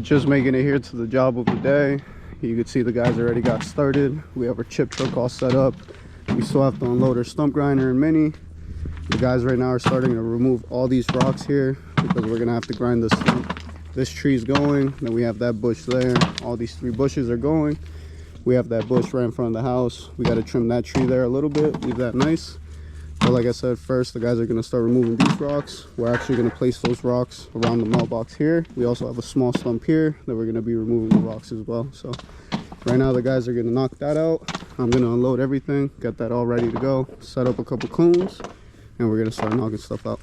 Just making it here to the job of the day. You can see the guys already got started. We have our chip truck all set up. We still have to unload our stump grinder and mini. The guys right now are starting to remove all these rocks here because we're gonna have to grind this stump. This tree's going, then we have that bush there. All these 3 bushes are going. We have that bush right in front of the house. We got to trim that tree there a little bit, leave that nice. But like I said, first the guys are going to start removing these rocks. We're actually going to place those rocks around the mailbox here. We also have a small stump here that we're going to be removing the rocks as well. So right now the guys are going to knock that out. I'm going to unload everything, get that all ready to go, set up a couple cones, and we're going to start knocking stuff out.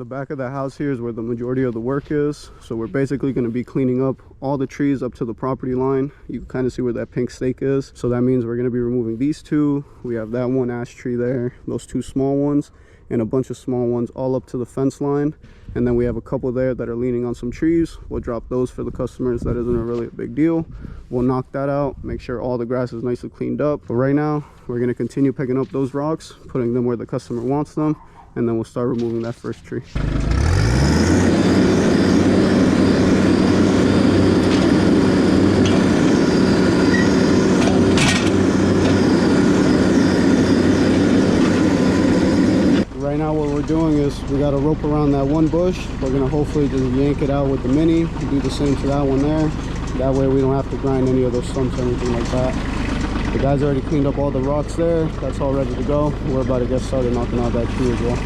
Back of the house here is where the majority of the work is, so we're basically going to be cleaning up all the trees up to the property line. You can kind of see where that pink stake is, so that means we're going to be removing these 2. We have that one ash tree there, those 2 small ones, and a bunch of small ones all up to the fence line, and then we have a couple there that are leaning on some trees. We'll drop those for the customers. That isn't really a big deal. We'll knock that out, make sure all the grass is nicely cleaned up. But right now we're going to continue picking up those rocks, putting them where the customer wants them, and then we'll start removing that first tree. Right now what we're doing is we got a rope around that one bush. We're going to hopefully just yank it out with the mini, do the same to that one there. That way we don't have to grind any of those stumps or anything like that. The guys already cleaned up all the rocks there. That's all ready to go. We're about to get started knocking out that tree as well.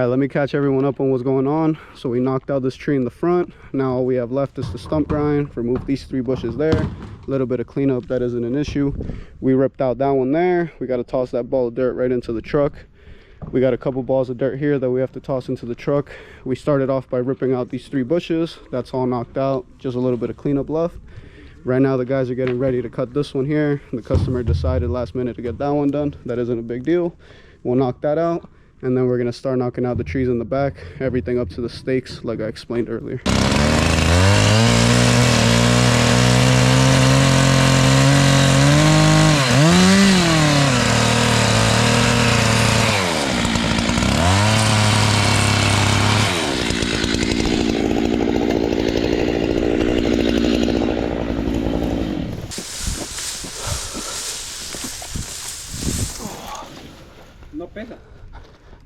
Let me catch everyone up on what's going on. So we knocked out this tree in the front. Now all we have left is the stump grind. Remove these 3 bushes there. A little bit of cleanup, that isn't an issue. We ripped out that one there. We got to toss that ball of dirt right into the truck. We got a couple balls of dirt here that we have to toss into the truck. We started off by ripping out these 3 bushes. That's all knocked out, just a little bit of cleanup left. Right now the guys are getting ready to cut this one here. The customer decided last minute to get that one done. That isn't a big deal. We'll knock that out, and then we're going to start knocking out the trees in the back, everything up to the stakes like I explained earlier.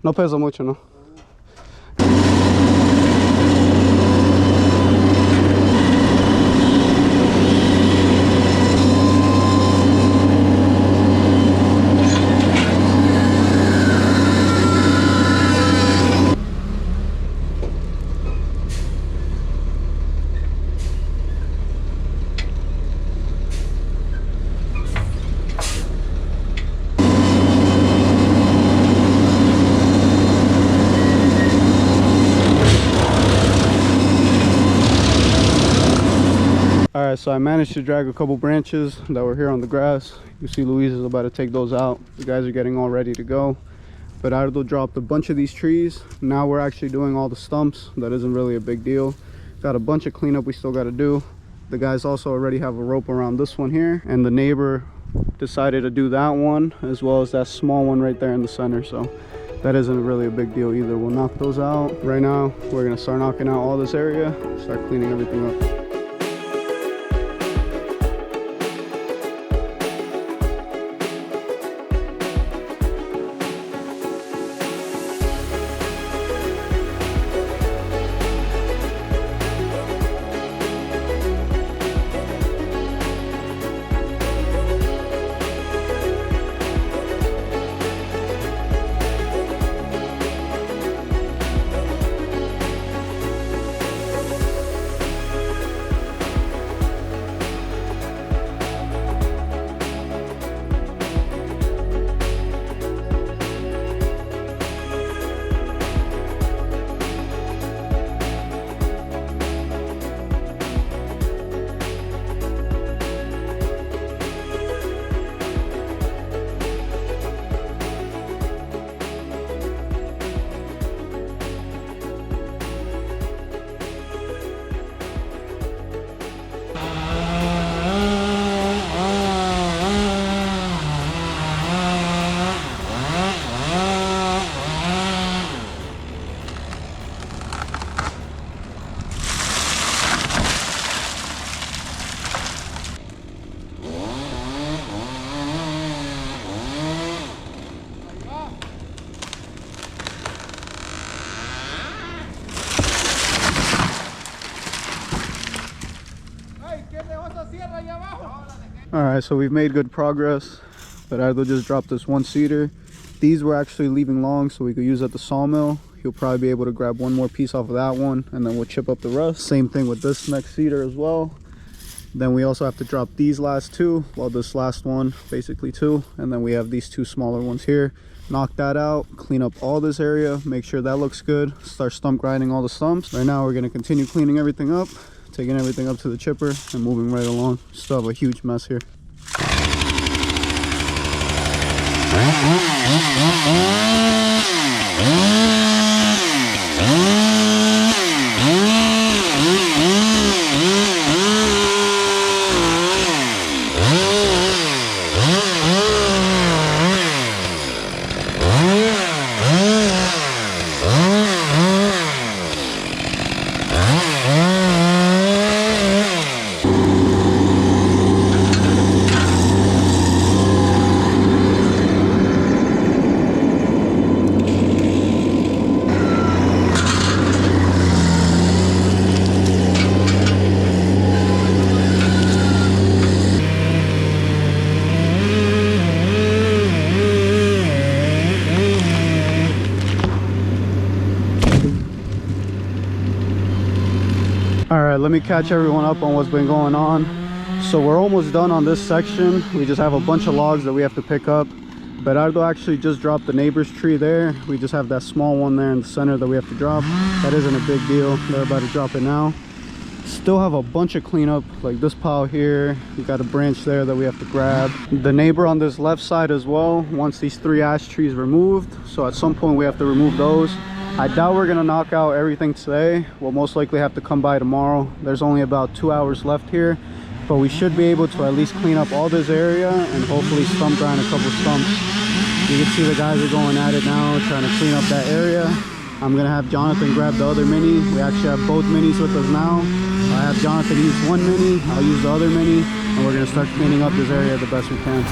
No pesa mucho, ¿no? All right, so I managed to drag a couple branches that were here on the grass. You see Luis is about to take those out. The guys are getting all ready to go. But Ardo dropped a bunch of these trees. Now we're actually doing all the stumps. That isn't really a big deal. Got a bunch of cleanup we still got to do. The guys also already have a rope around this one here. And the neighbor decided to do that one as well as that small one right there in the center. So that isn't really a big deal either. We'll knock those out. Right now, we're going to start knocking out all this area. Start cleaning everything up. All right, so we've made good progress, but Ardo just dropped this one cedar. These were actually leaving long so we could use at the sawmill. He'll probably be able to grab one more piece off of that one and then we'll chip up the rest. Same thing with this next cedar as well. Then we also have to drop these last two, well, this last one, basically two, and then we have these two smaller ones here. Knock that out, clean up all this area, make sure that looks good, start stump grinding all the stumps. Right now we're going to continue cleaning everything up, taking everything up to the chipper and moving right along. Still have a huge mess here. All right, let me catch everyone up on what's been going on. So we're almost done on this section. We just have a bunch of logs that we have to pick up. Berardo actually just dropped the neighbor's tree there. We just have that small one there in the center that we have to drop. That isn't a big deal. They're about to drop it now. Still have a bunch of cleanup, like this pile here. We got a branch there that we have to grab. The neighbor on this left side as well wants these 3 ash trees removed. So at some point we have to remove those. I doubt we're gonna knock out everything today. We'll most likely have to come by tomorrow. There's only about 2 hours left here, but we should be able to at least clean up all this area and hopefully stump grind a couple stumps. You can see the guys are going at it now, trying to clean up that area. I'm gonna have Jonathan grab the other mini. We actually have both minis with us now. I have Jonathan use one mini, I'll use the other mini, and we're gonna start cleaning up this area the best we can.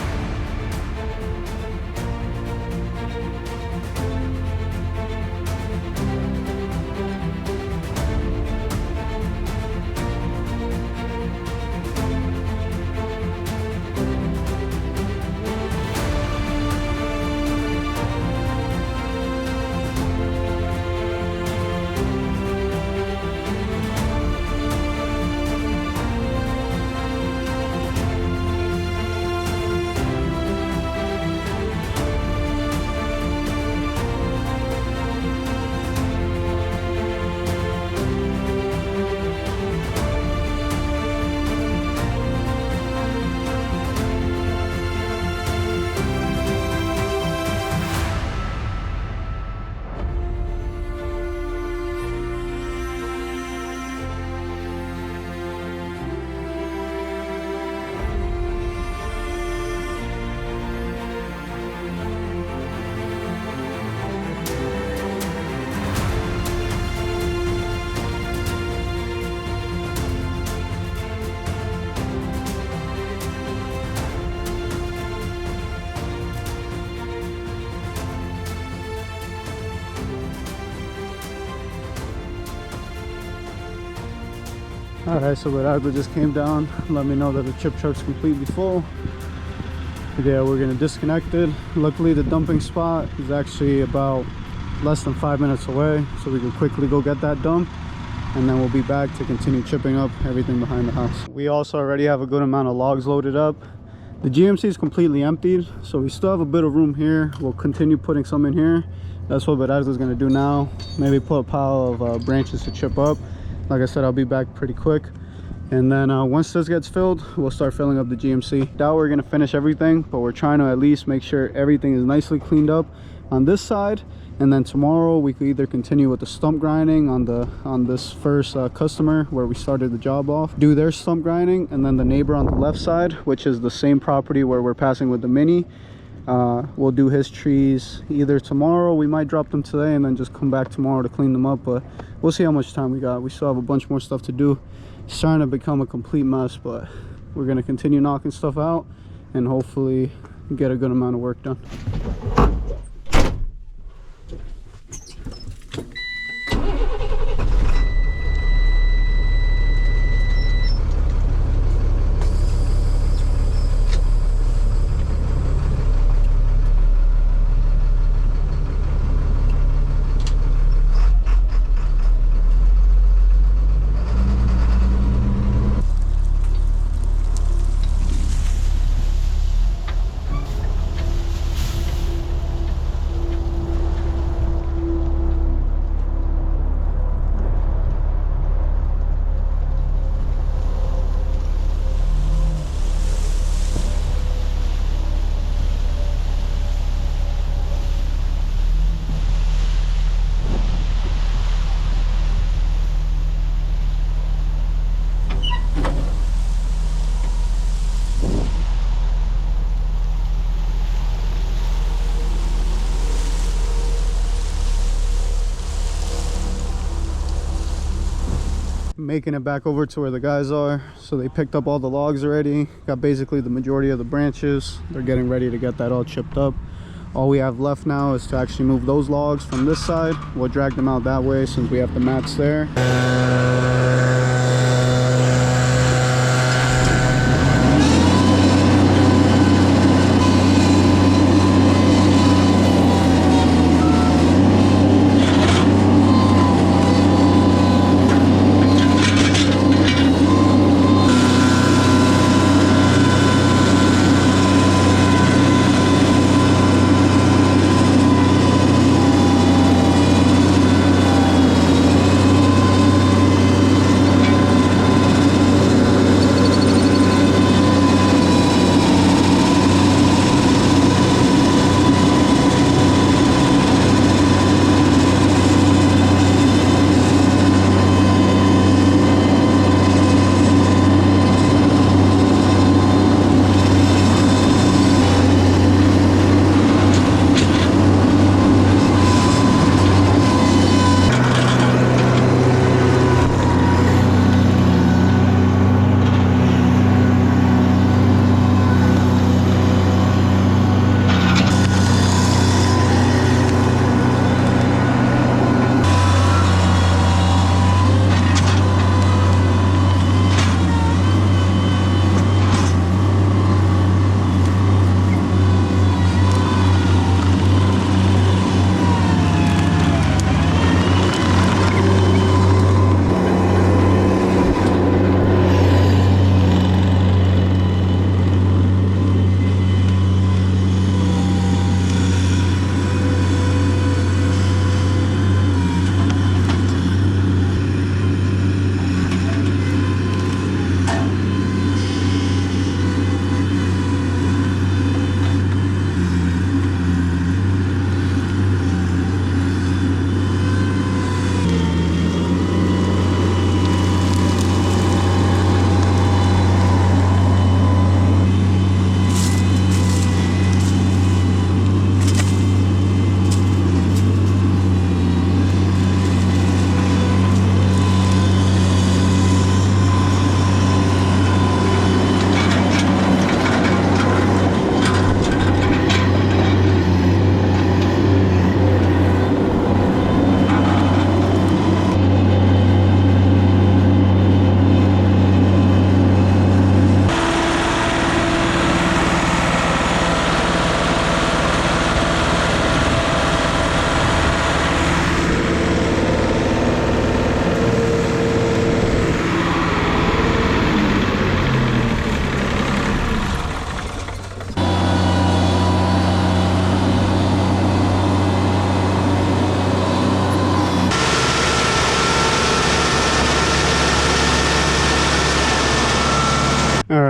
All right, so Gerardo just came down, let me know that the chip truck's completely full. Yeah, we're gonna disconnect it. Luckily, the dumping spot is actually about less than 5 minutes away, so we can quickly go get that dump, and then we'll be back to continue chipping up everything behind the house. We also already have a good amount of logs loaded up. The GMC is completely emptied, so we still have a bit of room here. We'll continue putting some in here. That's what Gerardo is gonna do now. Maybe put a pile of branches to chip up. Like I said, I'll be back pretty quick. And then once this gets filled, we'll start filling up the GMC. Now we're gonna finish everything, but we're trying to at least make sure everything is nicely cleaned up on this side. And then tomorrow we could either continue with the stump grinding on this first customer where we started the job off, do their stump grinding, and then the neighbor on the left side, which is the same property where we're passing with the Mini, we'll do his trees either tomorrow. We might drop them today and then just come back tomorrow to clean them up, but we'll see how much time we got. We still have a bunch more stuff to do. It's starting to become a complete mess, but we're going to continue knocking stuff out and hopefully get a good amount of work done. Making it back over to where the guys are. So they picked up all the logs already, got basically the majority of the branches. They're getting ready to get that all chipped up. All we have left now is to actually move those logs from this side. We'll drag them out that way since we have the mats there.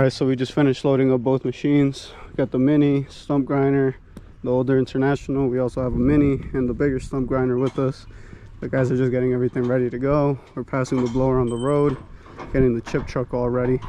Alright, so we just finished loading up both machines. Got the mini stump grinder, the older International. We also have a mini and the bigger stump grinder with us. The guys are just getting everything ready to go. We're passing the blower on the road, getting the chip truck all ready.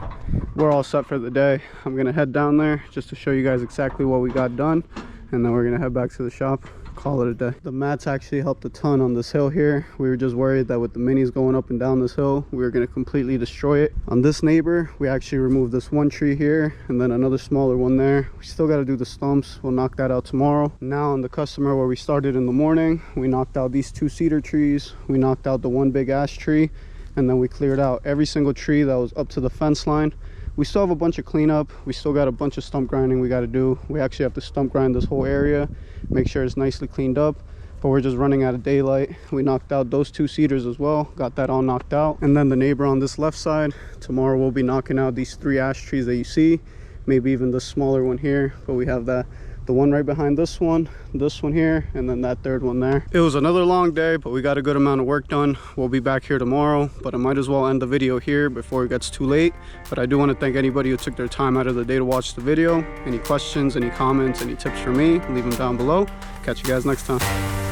We're all set for the day. I'm gonna head down there just to show you guys exactly what we got done, and then we're gonna head back to the shop, call it a day. The mats actually helped a ton on this hill here. We were just worried that with the minis going up and down this hill, we were going to completely destroy it. On this neighbor, we actually removed this one tree here and then another smaller one there. We still got to do the stumps. We'll knock that out tomorrow. Now on the customer where we started in the morning, we knocked out these 2 cedar trees. We knocked out the one big ash tree, and then we cleared out every single tree that was up to the fence line. We still have a bunch of cleanup. We still got a bunch of stump grinding we got to do. We actually have to stump grind this whole area, make sure it's nicely cleaned up, but we're just running out of daylight. We knocked out those 2 cedars as well, got that all knocked out. And then the neighbor on this left side, tomorrow we'll be knocking out these 3 ash trees that you see, maybe even the smaller one here, but we have the one right behind this one here, and then that 3rd one there. It was another long day, but we got a good amount of work done. We'll be back here tomorrow, but I might as well end the video here before it gets too late. But I do want to thank anybody who took their time out of the day to watch the video. Any questions, any comments, any tips for me, leave them down below. Catch you guys next time.